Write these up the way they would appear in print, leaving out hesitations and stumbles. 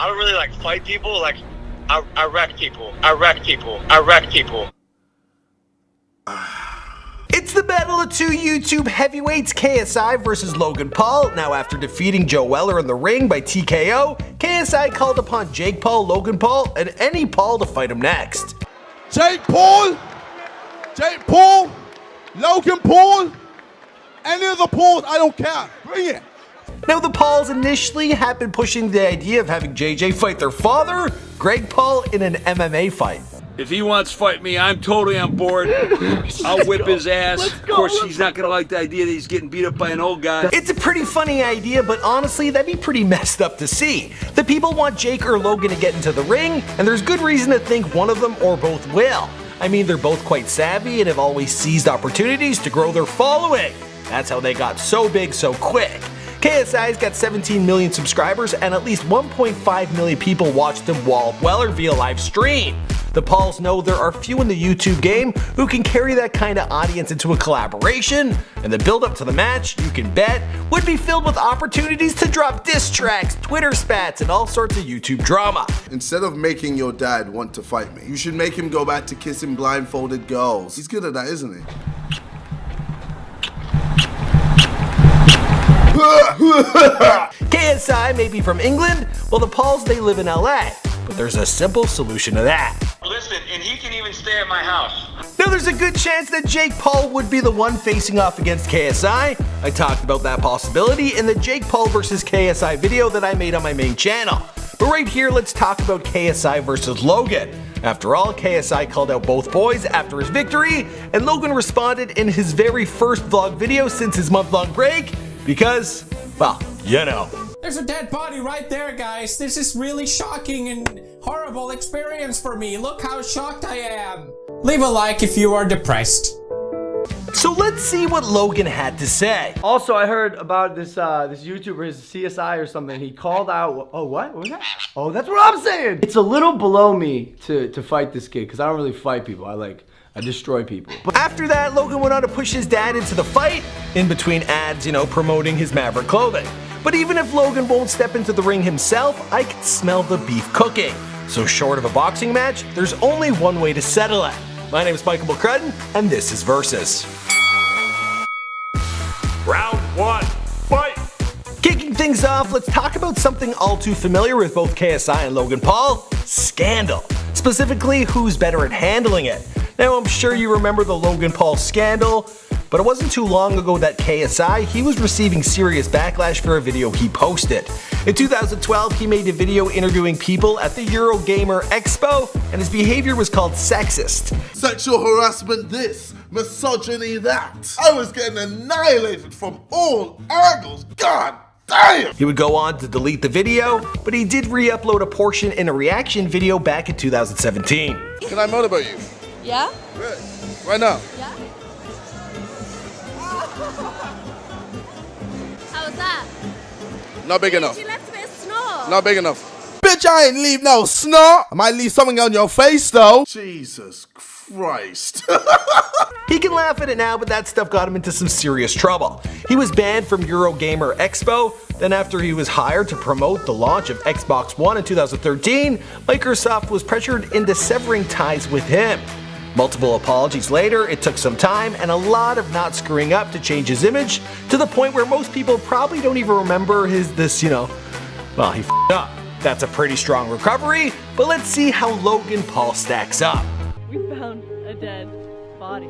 I don't really like fight people. Like, I wreck people. I wreck people. I wreck people. It's the battle of two YouTube heavyweights, KSI versus Logan Paul. Now, after defeating Joe Weller in the ring by TKO, KSI called upon Jake Paul, Logan Paul, and any Paul to fight him next. Jake Paul, Logan Paul, any of the Pauls, I don't care. Bring it. Now, the Pauls initially had been pushing the idea of having JJ fight their father, Greg Paul, in an MMA fight. If he wants to fight me, I'm totally on board. I'll whip his ass. Of course, he's not going to like the idea that he's getting beat up by an old guy. It's a pretty funny idea, but honestly, that'd be pretty messed up to see. The people want Jake or Logan to get into the ring, and there's good reason to think one of them or both will. I mean, they're both quite savvy and have always seized opportunities to grow their following. That's how they got so big so quick. KSI's got 17 million subscribers, and at least 1.5 million people watched him wallop Weller via live stream. The Pauls know there are few in the YouTube game who can carry that kind of audience into a collaboration, and the build up to the match, you can bet, would be filled with opportunities to drop diss tracks, Twitter spats, and all sorts of YouTube drama. Instead of making your dad want to fight me, you should make him go back to kissing blindfolded girls. He's good at that, isn't he? KSI may be from England, while the Pauls, they live in LA. But there's a simple solution to that. Listen, and he can even stay at my house. Now, there's a good chance that Jake Paul would be the one facing off against KSI. I talked about that possibility in the Jake Paul versus KSI video that I made on my main channel. But right here, let's talk about KSI versus Logan. After all, KSI called out both boys after his victory, and Logan responded in his very first vlog video since his month-long break, because, well, you know. There's a dead body right there, guys. This is really shocking and horrible experience for me. Look how shocked I am. Leave a like if you are depressed. So let's see what Logan had to say. Also, I heard about this this YouTuber, his CSI or something. He called out. Oh, what? What was that? Oh, that's what I'm saying. It's a little below me to fight this kid because I don't really fight people. I destroy people. But after that, Logan went on to push his dad into the fight, in between ads, promoting his Maverick clothing. But even if Logan won't step into the ring himself, I can smell the beef cooking. So short of a boxing match, there's only one way to settle it. My name is Michael McCrudden, and this is Versus. Round one, fight! Kicking things off, let's talk about something all too familiar with both KSI and Logan Paul, scandal. Specifically, who's better at handling it. Now, I'm sure you remember the Logan Paul scandal, but it wasn't too long ago that KSI, he was receiving serious backlash for a video he posted. In 2012, he made a video interviewing people at the Eurogamer Expo, and his behavior was called sexist. Sexual harassment this, misogyny that. I was getting annihilated from all angles. God damn! He would go on to delete the video, but he did re-upload a portion in a reaction video back in 2017. Can I motivate you? Yeah? Good. Right now. Yeah? How was that? Not big enough. You left a bit of snort. Not big enough. Bitch, I ain't leave no snot. I might leave something on your face though. Jesus Christ. He can laugh at it now, but that stuff got him into some serious trouble. He was banned from Eurogamer Expo, then after he was hired to promote the launch of Xbox One in 2013, Microsoft was pressured into severing ties with him. Multiple apologies later, it took some time and a lot of not screwing up to change his image, to the point where most people probably don't even remember well, he f***ed up. That's a pretty strong recovery, but let's see how Logan Paul stacks up. We found a dead body.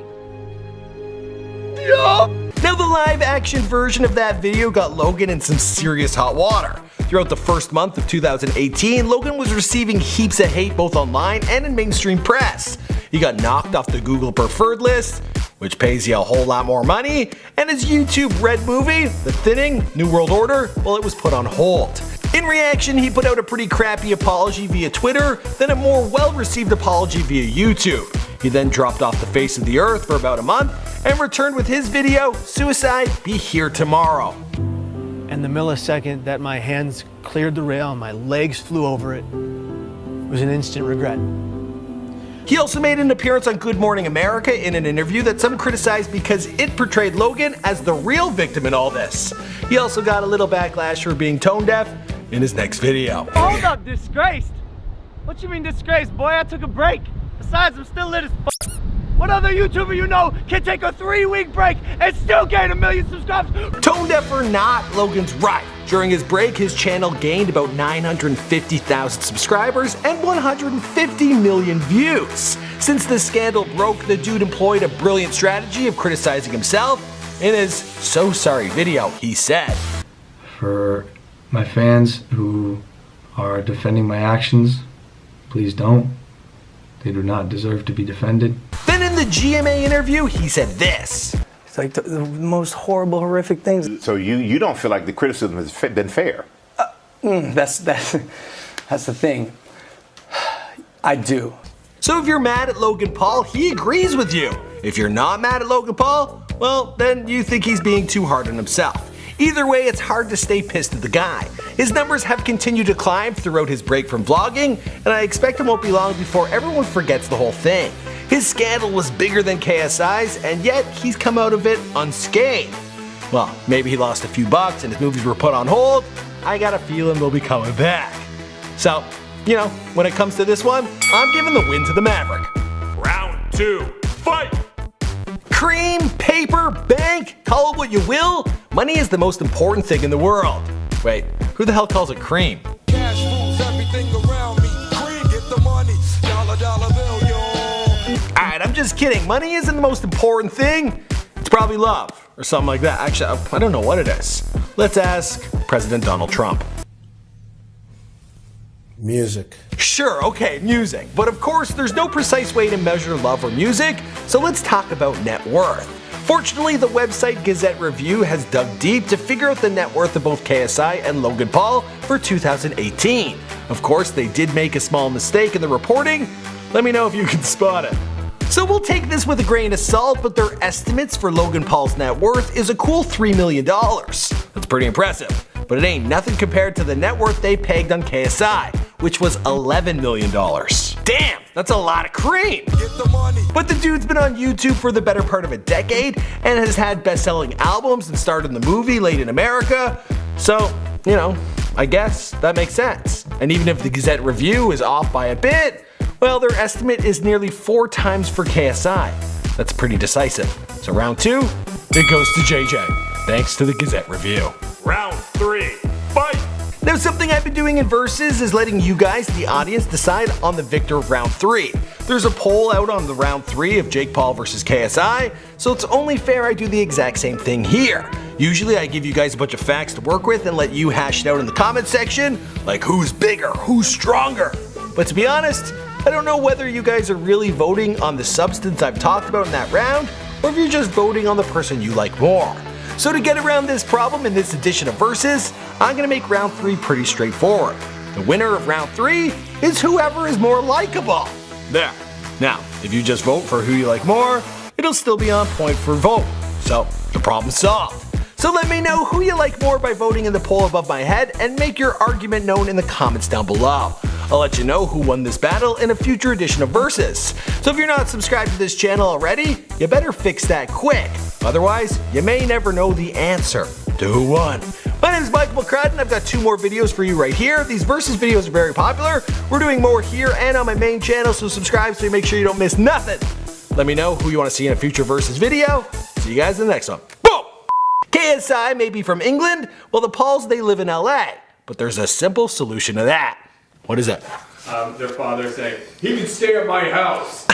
Now, the live action version of that video got Logan in some serious hot water. Throughout the first month of 2018, Logan was receiving heaps of hate both online and in mainstream press. He got knocked off the Google preferred list, which pays you a whole lot more money, and his YouTube Red movie, The Thinning, New World Order, well, it was put on hold. In reaction, he put out a pretty crappy apology via Twitter, then a more well-received apology via YouTube. He then dropped off the face of the earth for about a month and returned with his video, Suicide Be Here Tomorrow. And the millisecond that my hands cleared the rail and my legs flew over it was an instant regret. He also made an appearance on Good Morning America in an interview that some criticized because it portrayed Logan as the real victim in all this. He also got a little backlash for being tone deaf. in his next video. Hold up, disgraced? What you mean disgraced, boy? I took a break. Besides, I'm still lit as f***. What other YouTuber you know can take a 3-week break and still gain 1 million subscribers? Tone deaf or not, Logan's right. During his break, his channel gained about 950,000 subscribers and 150 million views. Since the scandal broke, the dude employed a brilliant strategy of criticizing himself. In his So Sorry video, he said, "For my fans who are defending my actions, please don't. They do not deserve to be defended." Then in the GMA interview, he said this. It's like the most horrible, horrific things. So you don't feel like the criticism has been fair? That's the thing. I do. So if you're mad at Logan Paul, he agrees with you. If you're not mad at Logan Paul, well, then you think he's being too hard on himself. Either way, it's hard to stay pissed at the guy. His numbers have continued to climb throughout his break from vlogging, and I expect it won't be long before everyone forgets the whole thing. His scandal was bigger than KSI's, and yet he's come out of it unscathed. Well, maybe he lost a few bucks and his movies were put on hold. I got a feeling they'll be coming back. So, you know, when it comes to this one, I'm giving the win to the Maverick. Round 2, fight! Cream, paper, bank, call it what you will, money is the most important thing in the world. Wait, who the hell calls it cream? Cash rules everything around me. Cream, get the money. Dollar bill, yo. Alright, I'm just kidding. Money isn't the most important thing. It's probably love, or something like that. Actually, I don't know what it is. Let's ask President Donald Trump. Music. Sure, okay, music. But of course, there's no precise way to measure love or music, so let's talk about net worth. Fortunately, the website Gazette Review has dug deep to figure out the net worth of both KSI and Logan Paul for 2018. Of course, they did make a small mistake in the reporting. Let me know if you can spot it. So we'll take this with a grain of salt, but their estimates for Logan Paul's net worth is a cool $3 million. That's pretty impressive, but it ain't nothing compared to the net worth they pegged on KSI, which was $11 million. Damn, that's a lot of cream! But the dude's been on YouTube for the better part of a decade and has had best-selling albums and starred in the movie Late in America, so, you know, I guess that makes sense. And even if the Gazette Review is off by a bit, well, their estimate is nearly 4 times for KSI. That's pretty decisive. So round 2, it goes to JJ, thanks to the Gazette Review. Round 3, fight! Now, something I've been doing in Versus is letting you guys, the audience, decide on the victor of round 3. There's a poll out on the round 3 of Jake Paul versus KSI, so it's only fair I do the exact same thing here. Usually I give you guys a bunch of facts to work with and let you hash it out in the comment section, like who's bigger, who's stronger. But to be honest, I don't know whether you guys are really voting on the substance I've talked about in that round, or if you're just voting on the person you like more. So to get around this problem in this edition of Versus, I'm gonna make round 3 pretty straightforward. The winner of round 3 is whoever is more likable. There. Now, if you just vote for who you like more, it'll still be on point for vote. So, the problem's solved. So let me know who you like more by voting in the poll above my head and make your argument known in the comments down below. I'll let you know who won this battle in a future edition of Versus. So if you're not subscribed to this channel already, you better fix that quick. Otherwise, you may never know the answer to who won. My name is Michael McCrudden and I've got 2 more videos for you right here. These Versus videos are very popular. We're doing more here and on my main channel, so subscribe so you make sure you don't miss nothing. Let me know who you want to see in a future Versus video. See you guys in the next one. Boom! KSI may be from England, while the Pauls, they live in LA. But there's a simple solution to that. What is it? Their father saying, he can stay at my house.